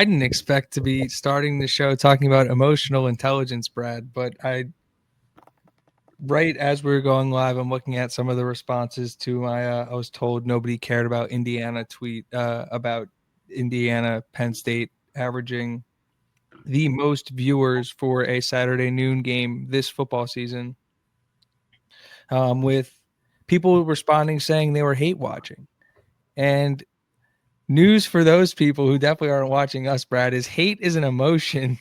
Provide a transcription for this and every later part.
I didn't expect to be starting the show talking about emotional intelligence, Brad, but right as we were going live, I'm looking at some of the responses to my I was told nobody cared about Indiana tweet about Indiana Penn State averaging the most viewers for a Saturday noon game this football season, with people responding saying they were hate watching. And news for those people who definitely aren't watching us, Brad, is hate is an emotion.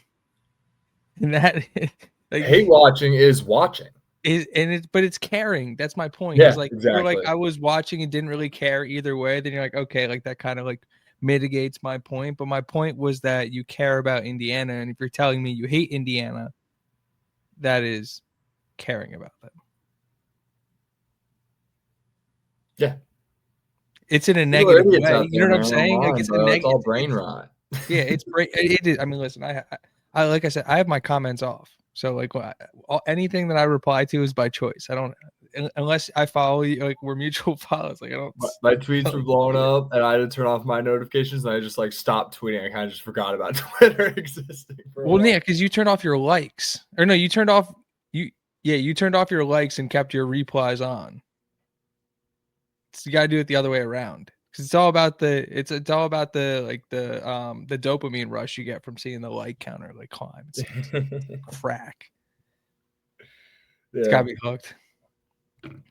And that like, hate watching is watching. But it's caring. That's my point. Yeah, like, exactly. You're like, I was watching and didn't really care either way. Then you're like, okay, like that kind of like mitigates my point. But my point was that you care about Indiana. And if you're telling me you hate Indiana, that is caring about them. Yeah. It's in a negative way. You know what I'm saying? Like, it's all brain rot. Yeah, it is. I mean, listen, I like I said, I have my comments off. So like anything that I reply to is by choice. I don't, unless I follow you, like we're mutual follows. Like I don't. My tweets were blowing up, and I had to turn off my notifications. And I just like stopped tweeting. I kind of just forgot about Twitter existing. Well, yeah, because you turned off your likes, or no, you turned off you turned off your likes and kept your replies on. So you got to do it the other way around. Because it's all about the like the dopamine rush you get from seeing the like counter like climb. It's crack. Yeah. It's gotta be hooked.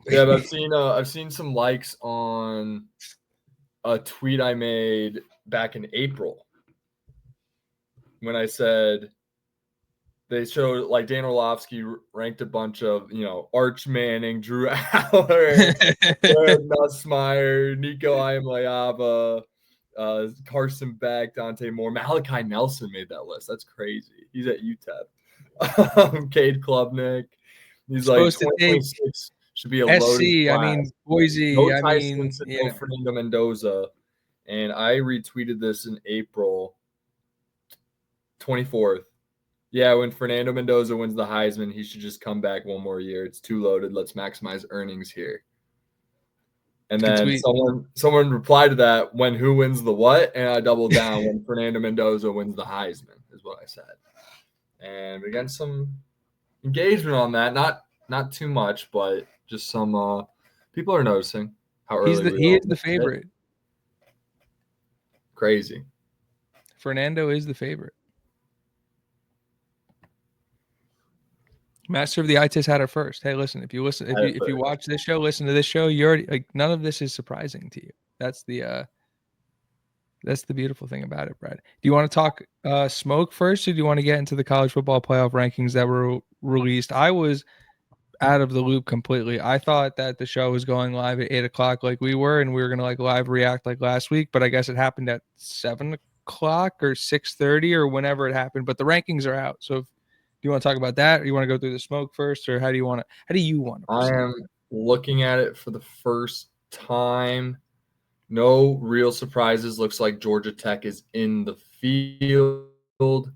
Yeah, but I've seen some likes on a tweet I made back in April when I said they showed like Dan Orlovsky ranked a bunch of, Arch Manning, Drew Aller, Jared Nussmeier, Nico Iamaleava, Carson Beck, Dante Moore, Malachi Nelson made that list. That's crazy. He's at UTEP. Cade Klubnik. He's like 2026 should be a loaded class. I mean, Boise. No Tyson, no Fernando Mendoza. And I retweeted this in April 24th. Yeah, when Fernando Mendoza wins the Heisman, he should just come back one more year. It's too loaded. Let's maximize earnings here. And then someone replied to that, when who wins the what? And I doubled down when Fernando Mendoza wins the Heisman, is what I said. And we got some engagement on that. Not too much, but just some people are noticing how early he is the favorite. Crazy. Fernando is the favorite. Master of the Eye Test had it first. Hey, listen, if you watch this show, listen to this show, you already like none of this is surprising to you. That's the beautiful thing about it, Brad. Do you want to talk smoke first, or do you want to get into the college football playoff rankings that were released? I was out of the loop completely. I thought that the show was going live at 8:00 like we were, and we were gonna like live react like last week, but I guess it happened at 7:00 or 6:30 or whenever it happened. But the rankings are out. So do you want to talk about that, or you want to go through the smoke first, or how do you want to I am looking at it for the first time. No real surprises. Looks like Georgia Tech is in the field.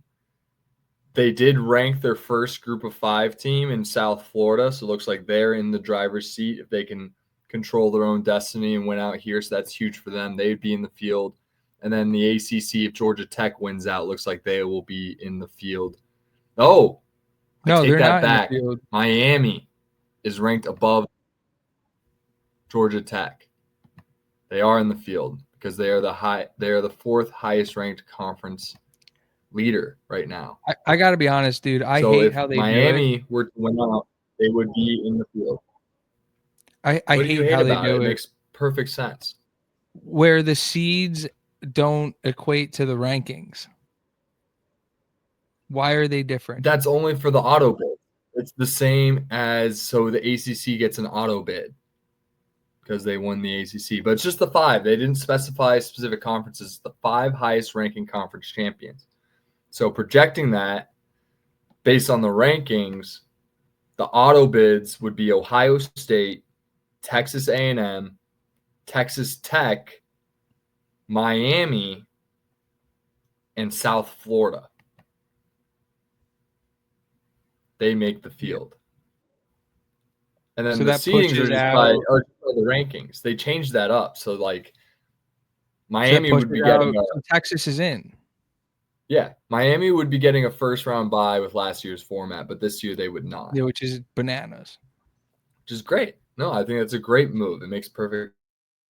They did rank their first group of 5 team in South Florida, so it looks like they're in the driver's seat if they can control their own destiny and win out here. So that's huge for them. They'd be in the field. And then the ACC, if Georgia Tech wins out, looks like they will be in the field. Oh, I take that back. Miami is ranked above Georgia Tech. They are in the field because they are the 4th highest ranked conference leader right now. I got to be honest, dude. I hate how they Miami were to win out, they would be in the field. I hate how they do it. It makes perfect sense. Where the seeds don't equate to the rankings. Why are they different? That's only for the auto bid. It's the same as so the ACC gets an auto bid because they won the ACC. But it's just the 5. They didn't specify specific conferences. The 5 highest ranking conference champions. So projecting that based on the rankings, the auto bids would be Ohio State, Texas A&M, Texas Tech, Miami, and South Florida. They make the field. And then the seedings are just by the rankings. They changed that up. So, like, Miami would be getting Texas is in. Yeah, Miami would be getting a first-round bye with last year's format, but this year they would not. Yeah, which is bananas. Which is great. No, I think that's a great move. It makes perfect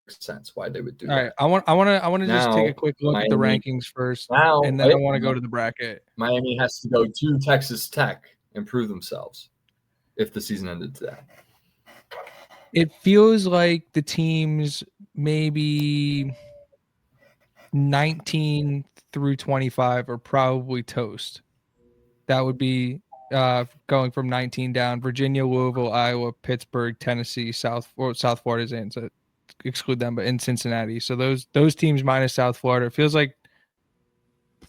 sense why they would do All right, that. I want to just take a quick look at the rankings first, and then I want to go to the bracket. Miami has to go to Texas Tech and prove themselves if the season ended today. It feels like the teams maybe 19 through 25 are probably toast. That would be going from 19 down: Virginia, Louisville, Iowa, Pittsburgh, Tennessee, South Florida's in, so exclude them, but in Cincinnati. So those teams minus South Florida, it feels like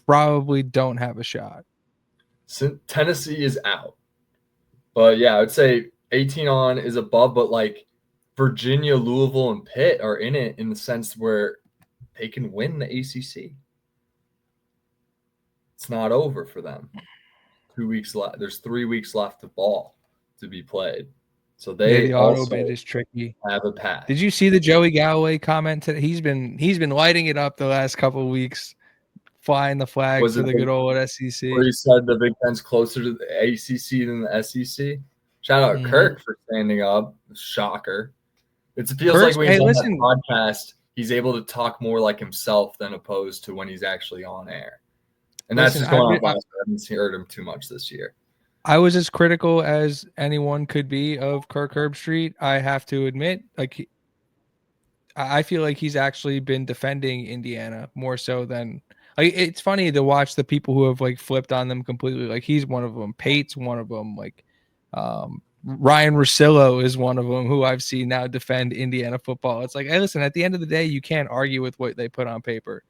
probably don't have a shot. Tennessee is out. But yeah, I would say 18 on is above, but like Virginia, Louisville, and Pitt are in it in the sense where they can win the ACC. It's not over for them. 2 weeks left. There's 3 weeks left of ball to be played. So they the auto bid is tricky. Have a path. Did you see the Joey Galloway comment today? He's been lighting it up the last couple of weeks, flying the flag for the good old SEC. Where he said the Big Ten's closer to the ACC than the SEC. Shout out Kirk for standing up. Shocker. It feels like when he's on that podcast, he's able to talk more like himself than opposed to when he's actually on air. And that's just going on. I haven't heard him too much this year. I was as critical as anyone could be of Kirk Herbstreit. I have to admit, like, I feel like he's actually been defending Indiana more so than like. It's funny to watch the people who have like flipped on them completely. Like he's one of them. Pate's one of them. Like Ryan Russillo is one of them who I've seen now defend Indiana football. It's like, hey, listen, at the end of the day, you can't argue with what they put on paper.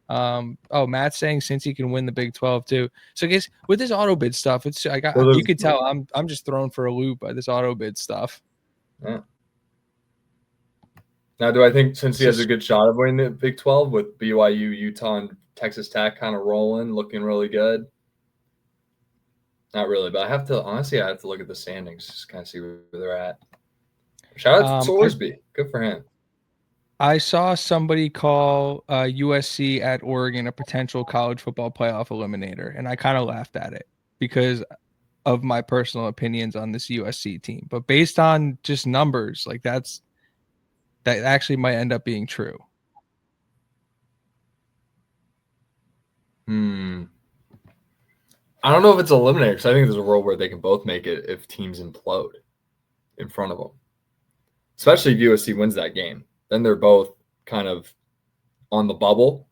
Matt's saying since he can win the Big 12 too. So I guess with this auto bid stuff, it's you could tell I'm just thrown for a loop by this auto bid stuff. Yeah. Now, do I think since he has a good shot of winning the Big 12 with BYU, Utah, and Texas Tech kind of rolling, looking really good? Not really, but I have to look at the standings, just kind of see where they're at. Shout out to Sorsby. Good for him. I saw somebody call USC at Oregon a potential college football playoff eliminator, and I kind of laughed at it because of my personal opinions on this USC team. But based on just numbers, like that actually might end up being true. I don't know if it's eliminator because I think there's a world where they can both make it if teams implode in front of them, especially if USC wins that game. Then they're both kind of on the bubble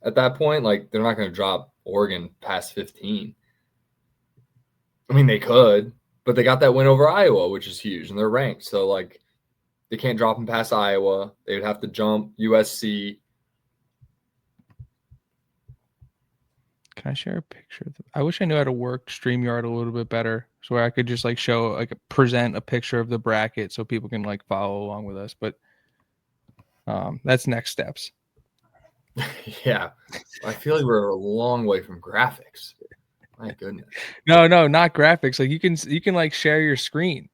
at that point. Like, they're not going to drop Oregon past 15. I mean, they could, but they got that win over Iowa, which is huge, and they're ranked. So, like, they can't drop them past Iowa. They would have to jump USC. Can I share a picture? I wish I knew how to work StreamYard a little bit better so I could just, like, show, like, present a picture of the bracket so people can, like, follow along with us. But that's next steps. Yeah, I feel like we're a long way from graphics. My goodness. No, not graphics. Like you can like share your screen.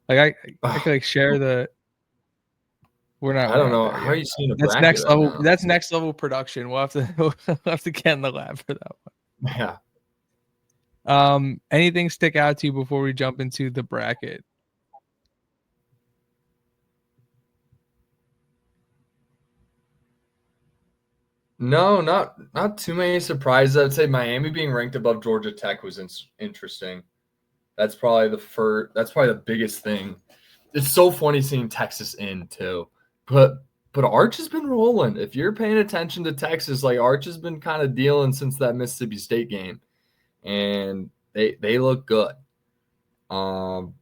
Like I can like share the. We're not. I don't know how are you seeing a that's bracket next level. now? That's next level production. We'll have to get in the lab for that one. Yeah. Anything stick out to you before we jump into the bracket? No, not too many surprises. I'd say Miami being ranked above Georgia Tech was interesting. That's probably the biggest thing. It's so funny seeing Texas in too. But Arch has been rolling. If you're paying attention to Texas, like Arch has been kind of dealing since that Mississippi State game. And they look good. And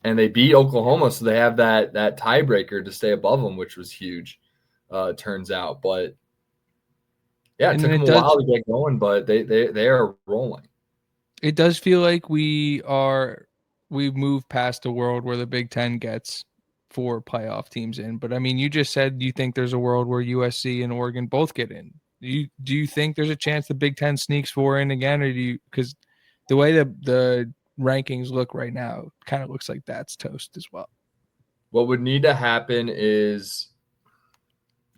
they beat Oklahoma, so they have that tiebreaker to stay above them, which was huge, turns out. But yeah, it took them a while to get going, but they are rolling. It does feel like we've moved past a world where the Big Ten gets 4 playoff teams in. But I mean, you just said you think there's a world where USC and Oregon both get in. Do you think there's a chance the Big Ten sneaks 4 in again, or because the way the rankings look right now, kind of looks like that's toast as well. What would need to happen is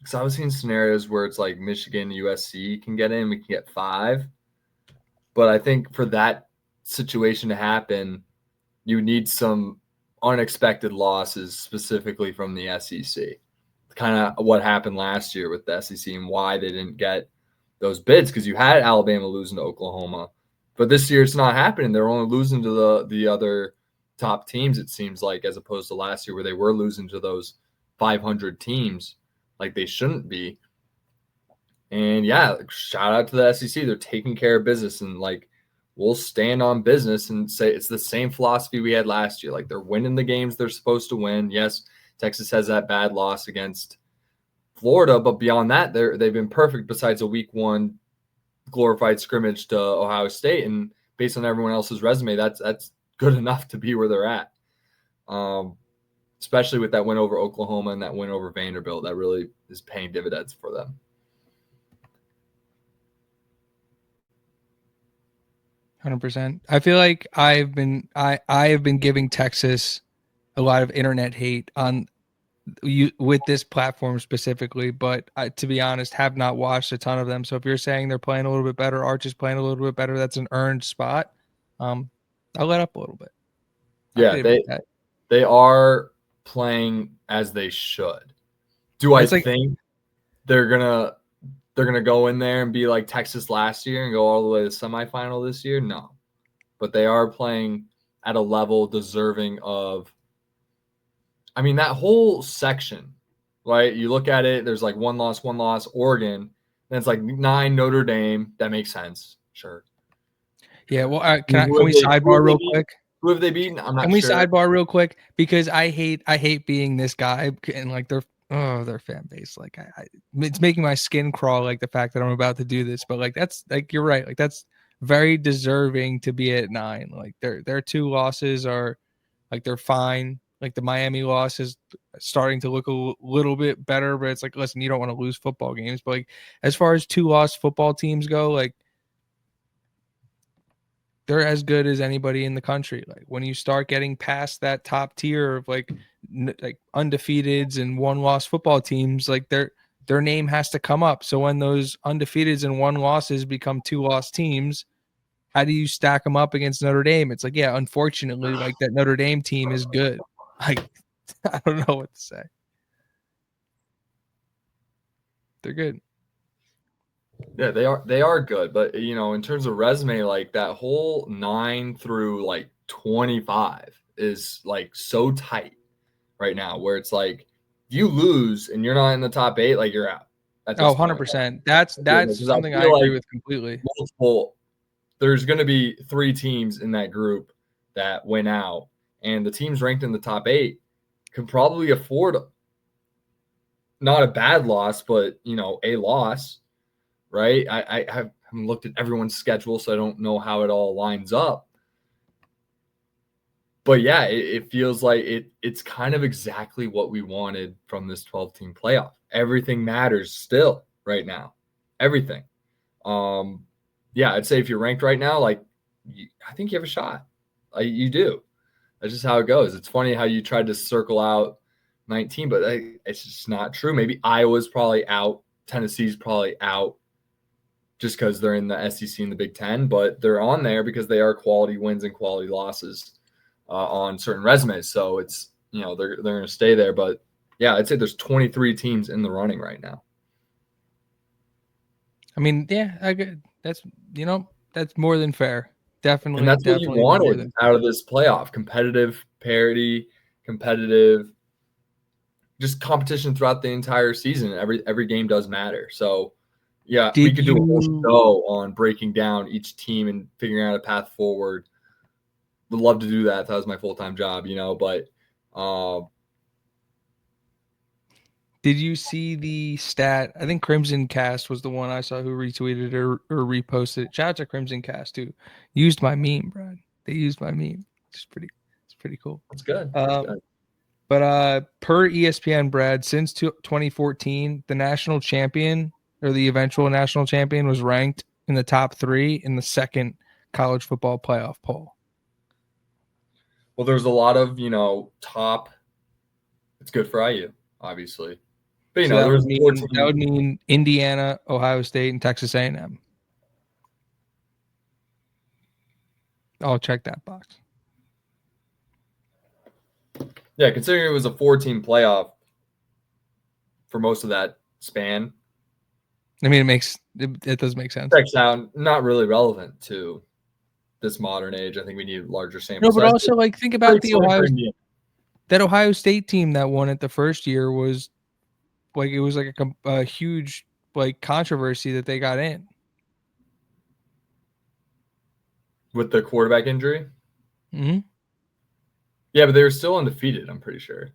because I was seeing scenarios where it's like Michigan, USC can get in, we can get 5. But I think for that situation to happen, you need some unexpected losses, specifically from the SEC. Kind of what happened last year with the SEC and why they didn't get those bids, because you had Alabama losing to Oklahoma. But this year it's not happening. They're only losing to the other top teams, it seems like, as opposed to last year where they were losing to those 500 teams like they shouldn't be. And yeah, shout out to the SEC. They're taking care of business, and like we'll stand on business and say it's the same philosophy we had last year. Like they're winning the games they're supposed to win. Yes, Texas has that bad loss against Florida, but beyond that, they've been perfect besides a week 1 glorified scrimmage to Ohio State. And based on everyone else's resume, that's good enough to be where they're at. Especially with that win over Oklahoma and that win over Vanderbilt, that really is paying dividends for them. 100%. I feel like I have been giving Texas a lot of internet hate on you with this platform specifically, but to be honest, have not watched a ton of them. So if you're saying they're playing a little bit better, Arch is playing a little bit better, that's an earned spot. I'll let up a little bit. Yeah, they are playing as they should. Do I think they're gonna go in there and be like Texas last year and go all the way to the semifinal this year? No, but they are playing at a level deserving of. I mean, that whole section, right? You look at it, there's like one loss, Oregon. Then it's like 9 Notre Dame. That makes sense. Sure. Yeah. Well, can we sidebar real quick? Who have they beaten? I'm not sure. Can we sidebar real quick? Because I hate being this guy and like their fan base. Like it's making my skin crawl, like the fact that I'm about to do this. But like that's like you're right. Like that's very deserving to be at 9. Like their 2 losses are like they're fine. Like the Miami loss is starting to look a little bit better, but it's like, listen, you don't want to lose football games. But like as far as 2 lost football teams go, like they're as good as anybody in the country. Like when you start getting past that top tier of like undefeateds and 1 loss football teams, like their name has to come up. So when those undefeateds and 1 losses become 2 lost teams, how do you stack them up against Notre Dame? It's like, yeah, unfortunately, like that Notre Dame team is good. Like I don't know what to say. They're good. Yeah, they are good, but you know, in terms of resume, like that whole 9 through like 25 is like so tight right now, where it's like you lose and you're not in the top 8, like you're out. Oh, 100%. That's something I agree with completely. There's going to be 3 teams in that group that win out, and the teams ranked in the top 8 can probably afford not a bad loss, but you know, a loss. Right? I haven't looked at everyone's schedule, so I don't know how it all lines up. But yeah, it feels like it's kind of exactly what we wanted from this 12-team playoff. Everything matters still right now. Everything. Yeah, I'd say if you're ranked right now, like I think you have a shot. You do. That's just how it goes. It's funny how you tried to circle out 19, but it's just not true. Maybe Iowa's probably out. Tennessee's probably out, just because they're in the SEC and the Big Ten, but they're on there because they are quality wins and quality losses on certain resumes. So it's, you know, they're going to stay there. But yeah, I'd say there's 23 teams in the running right now. I mean, yeah, that's, you know, that's more than fair. Definitely. And that's what you wanted out of this playoff: competitive parity, competitive, just competition throughout the entire season. Every game does matter. So yeah, we could do a whole show on breaking down each team and figuring out a path forward. Would love to do that if that was my full-time job, you know, but did you see the stat? I think Crimson Cast was the one I saw who retweeted or reposted it. Shout out to Crimson Cast who used my meme, Brad. They used my meme. It's pretty cool. That's good. That's good. But per ESPN, Brad, since 2014, the national champion or the eventual national champion was ranked in the top 3 in the second college football playoff poll. Well, there's a lot of, you know, top. It's good for IU, obviously. But you So know, that there was 14. that would mean Indiana, Ohio State, and Texas A&M. I'll check that box. Yeah, considering it was a 14 playoff for most of that span. I mean, it does make sense. Checks out, not really relevant to this modern age. I think we need larger sample No, but size. also like think about that Ohio State team that won it the first year was like it was like a huge like controversy that they got in with the quarterback injury. Mm-hmm. Yeah, but they were still undefeated. I'm pretty sure.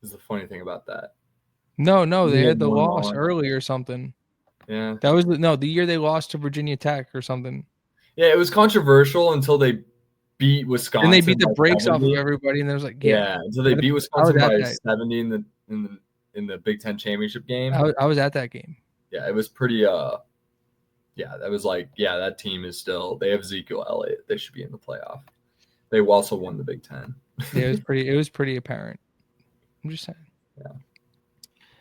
Is the funny thing about that. No, they had the loss early or something. Yeah, that was the year they lost to Virginia Tech or something. Yeah, it was controversial until they beat Wisconsin. And they beat the brakes off of everybody, and there was like, yeah, until they beat Wisconsin by 70 in the Big Ten championship game. I was at that game. Yeah, it was pretty. Yeah, that was like, yeah, that team is still. They have Ezekiel Elliott. They should be in the playoff. They also won the Big Ten. Yeah, it was pretty apparent. I'm just saying. Yeah.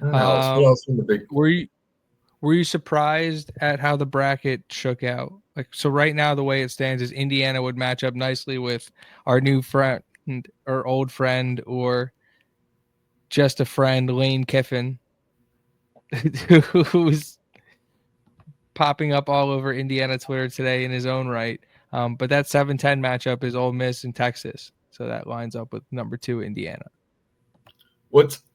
What else from the Big? Were you surprised at how the bracket shook out? Like, so right now, the way it stands is Indiana would match up nicely with our new friend or old friend or just a friend, Lane Kiffin, who's popping up all over Indiana Twitter today in his own right. But that 7-10 matchup is Ole Miss and Texas. So that lines up with number 2 Indiana.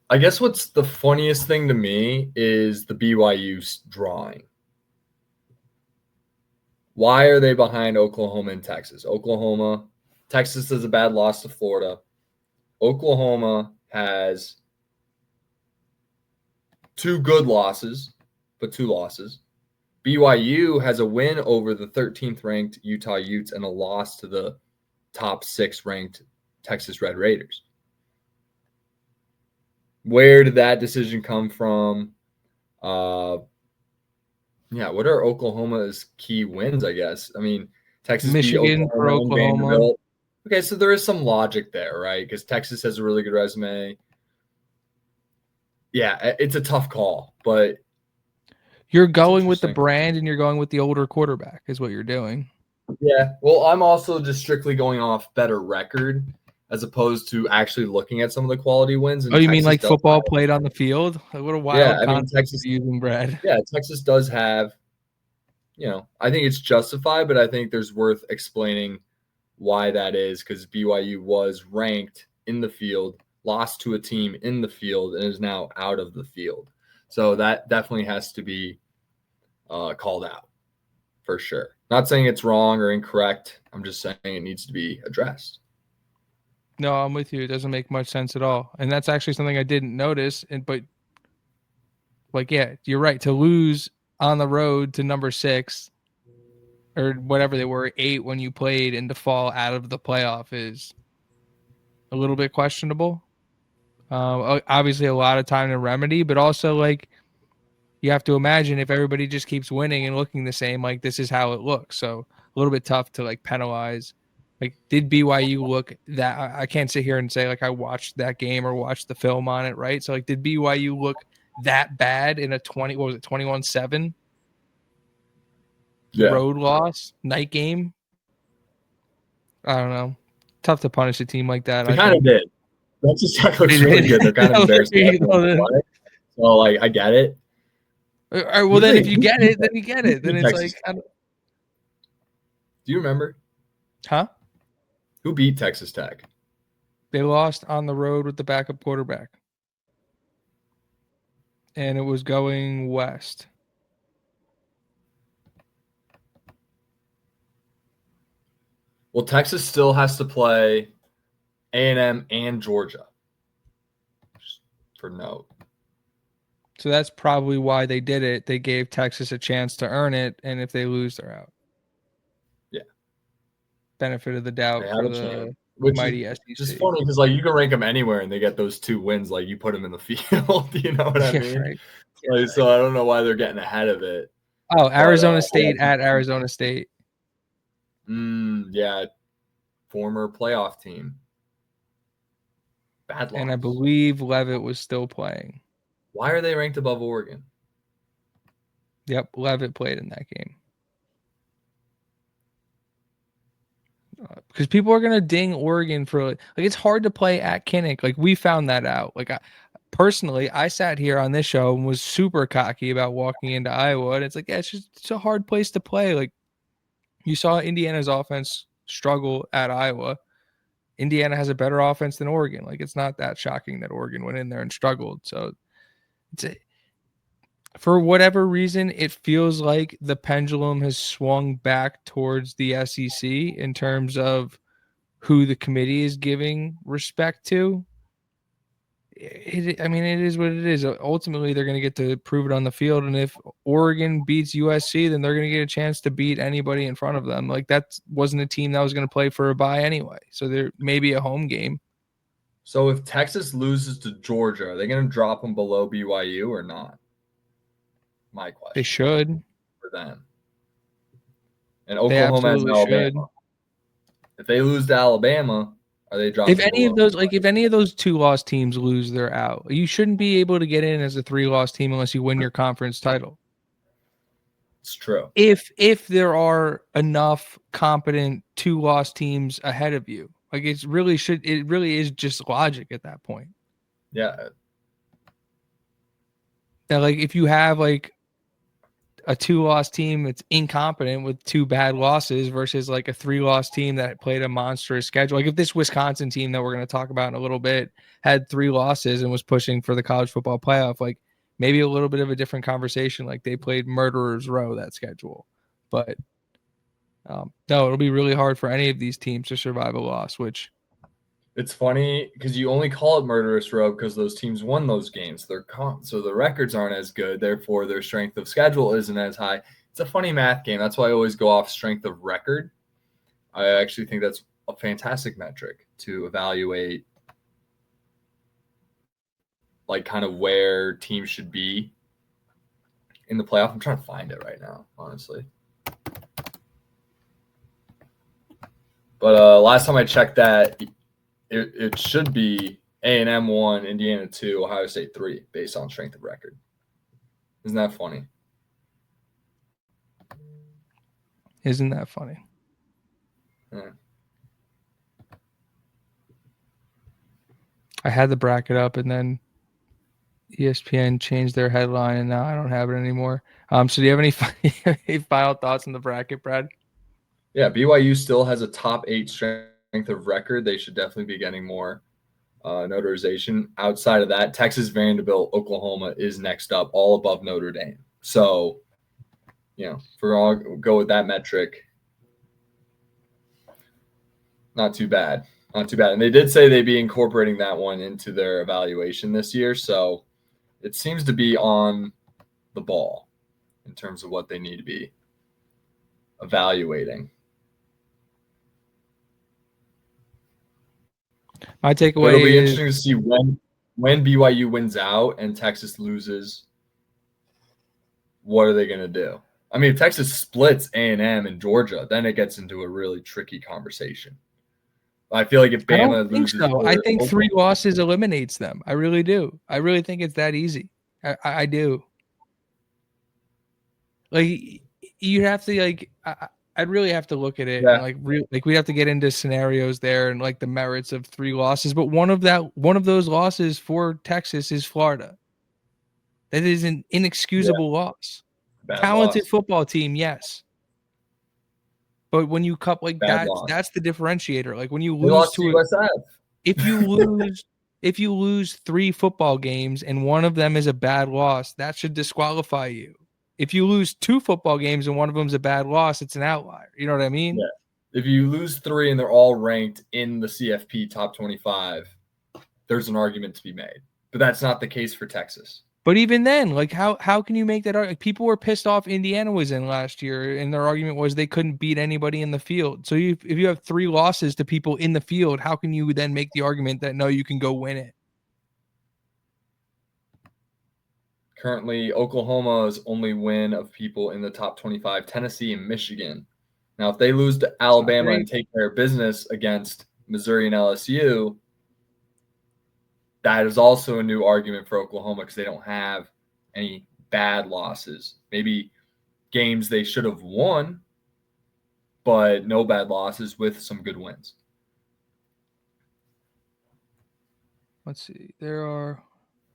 I guess what's the funniest thing to me is the BYU drawing. Why are they behind Oklahoma and Texas? Texas has a bad loss to Florida. Oklahoma has 2 good losses, but 2 losses. BYU has a win over the 13th ranked Utah Utes and a loss to the top 6 ranked Texas Red Raiders. Where did that decision come from? Yeah, what are Oklahoma's key wins, I guess? I mean, Texas Michigan beat for Oklahoma. Okay, so there is some logic there, right? Because Texas has a really good resume. Yeah, it's a tough call, but you're going with the brand and you're going with the older quarterback is what you're doing. Yeah, well, I'm also just strictly going off better record as opposed to actually looking at some of the quality wins. And you Texas mean like football played on the field? Like, what a wild Texas using Brad. Yeah, Texas does have, I think it's justified, but I think there's worth explaining why that is because BYU was ranked in the field, lost to a team in the field, and is now out of the field. So that definitely has to be called out for sure. Not saying it's wrong or incorrect. I'm just saying it needs to be addressed. No, I'm with you. It doesn't make much sense at all. And that's actually something I didn't notice. But yeah, you're right. To lose on the road to number 6 or whatever they were, 8 when you played, and to fall out of the playoff is a little bit questionable. Obviously a lot of time to remedy, but also like you have to imagine if everybody just keeps winning and looking the same, like this is how it looks. So a little bit tough to like penalize. Like, did BYU look that? I can't sit here and say like I watched that game or watched the film on it, right? So like, did BYU look that bad in a 21-7 road loss night game? I don't know. Tough to punish a team like that. They kind of did. That's just looks really good. They're kind of embarrassing. So like, I get it. All right, well, then if you get it, then you get it. Then it's like, do you remember? Huh? Who beat Texas Tech? They lost on the road with the backup quarterback. And it was going west. Well, Texas still has to play A&M and Georgia. Just for note. So that's probably why they did it. They gave Texas a chance to earn it, and if they lose, they're out. Yeah. Benefit of the doubt for the mighty SEC. Just funny because like you can rank them anywhere, and they get those 2 wins. Like you put them in the field. You know what I mean? Right. Like, so I don't know why they're getting ahead of it. Oh, Arizona State at Arizona State. Yeah. Former playoff team. Bad loss. And I believe Leavitt was still playing. Why are they ranked above Oregon? Yep, Levitt played in that game. Because people are gonna ding Oregon for like it's hard to play at Kinnick. Like we found that out. Like personally, I sat here on this show and was super cocky about walking into Iowa, and it's like it's a hard place to play. Like you saw Indiana's offense struggle at Iowa. Indiana has a better offense than Oregon. Like it's not that shocking that Oregon went in there and struggled. So for whatever reason, it feels like the pendulum has swung back towards the SEC in terms of who the committee is giving respect to. It is what it is. Ultimately, they're going to get to prove it on the field. And if Oregon beats USC, then they're going to get a chance to beat anybody in front of them. Like that wasn't a team that was going to play for a bye anyway. So there may be a home game. So if Texas loses to Georgia, are they going to drop them below BYU or not? My question. They should. For them. And Oklahoma has Alabama. Should. If they lose to Alabama, are they dropping? If any of those 2-loss teams lose, they're out. You shouldn't be able to get in as a 3-loss team unless you win your conference title. It's true. If there are enough competent 2-loss teams ahead of you, like it really is just logic at that point. Yeah. That like if you have like a 2-loss team that's incompetent with 2 bad losses versus like a 3-loss team that played a monstrous schedule. Like if this Wisconsin team that we're going to talk about in a little bit had 3 losses and was pushing for the college football playoff, like maybe a little bit of a different conversation. Like they played murderers row that schedule, but no, it'll be really hard for any of these teams to survive a loss, which it's funny because you only call it murderous row because those teams won those games. So the records aren't as good. Therefore, their strength of schedule isn't as high. It's a funny math game. That's why I always go off strength of record. I actually think that's a fantastic metric to evaluate like kind of where teams should be in the playoff. I'm trying to find it right now, honestly. But last time I checked that, it should be A&M 1, Indiana 2, Ohio State 3, based on strength of record. Isn't that funny? Isn't that funny? Yeah. I had the bracket up and then ESPN changed their headline and now I don't have it anymore. So do you have any final thoughts on the bracket, Brad? Yeah, BYU still has a top 8 strength of record. They should definitely be getting more notarization. Outside of that, Texas, Vanderbilt, Oklahoma is next up, all above Notre Dame. So, if we're all go with that metric, not too bad. Not too bad. And they did say they'd be incorporating that one into their evaluation this year. So it seems to be on the ball in terms of what they need to be evaluating. My takeaway it'll be interesting to see when BYU wins out and Texas loses. What are they going to do? I mean, if Texas splits A&M and Georgia, then it gets into a really tricky conversation. I feel like if Bama loses, I think 3 losses eliminates them. I really do. I really think it's that easy. I do. Like you have to like. I'd really have to look at it and we have to get into scenarios there and like the merits of 3 losses. But one of those losses for Texas is Florida. That is an inexcusable loss. Talented football team, yes. But when you cup like that's the differentiator. Like when you lose to USF. if you lose 3 football games and one of them is a bad loss, that should disqualify you. If you lose 2 football games and one of them's a bad loss, it's an outlier. You know what I mean? Yeah. If you lose 3 and they're all ranked in the CFP top 25, there's an argument to be made. But that's not the case for Texas. But even then, like how can you make that argument? People were pissed off Indiana was in last year, and their argument was they couldn't beat anybody in the field. So if you have 3 losses to people in the field, how can you then make the argument that no, you can go win it? Currently, Oklahoma's only win of people in the top 25, Tennessee and Michigan. Now, if they lose to Alabama and take their business against Missouri and LSU, that is also a new argument for Oklahoma because they don't have any bad losses. Maybe games they should have won, but no bad losses with some good wins. Let's see. There are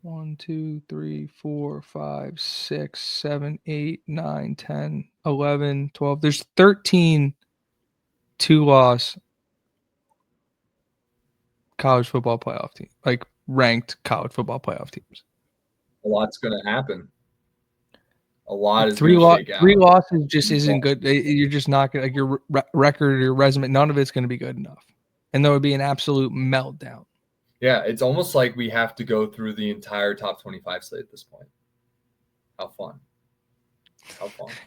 1, 2, 3, 4, 5, 6, 7, 8, 9, 10, 11, 12. There's 13 two-loss college football playoff team, like ranked college football playoff teams. A lot's going to happen. A lot is three going to shake out. Three losses just isn't good. You're just not going to, like, your record or your resume, none of it's going to be good enough. And there would be an absolute meltdown. Yeah, it's almost like we have to go through the entire top 25 slate at this point. How fun.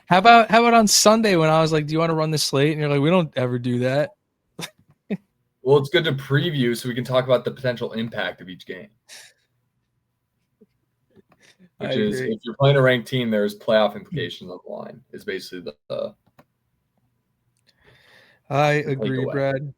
How about on Sunday when I was like, do you want to run the slate? And you're like, we don't ever do that. Well, it's good to preview so we can talk about the potential impact of each game. Which is, if you're playing a ranked team, there's playoff implications on the line, is basically the I agree, Brad.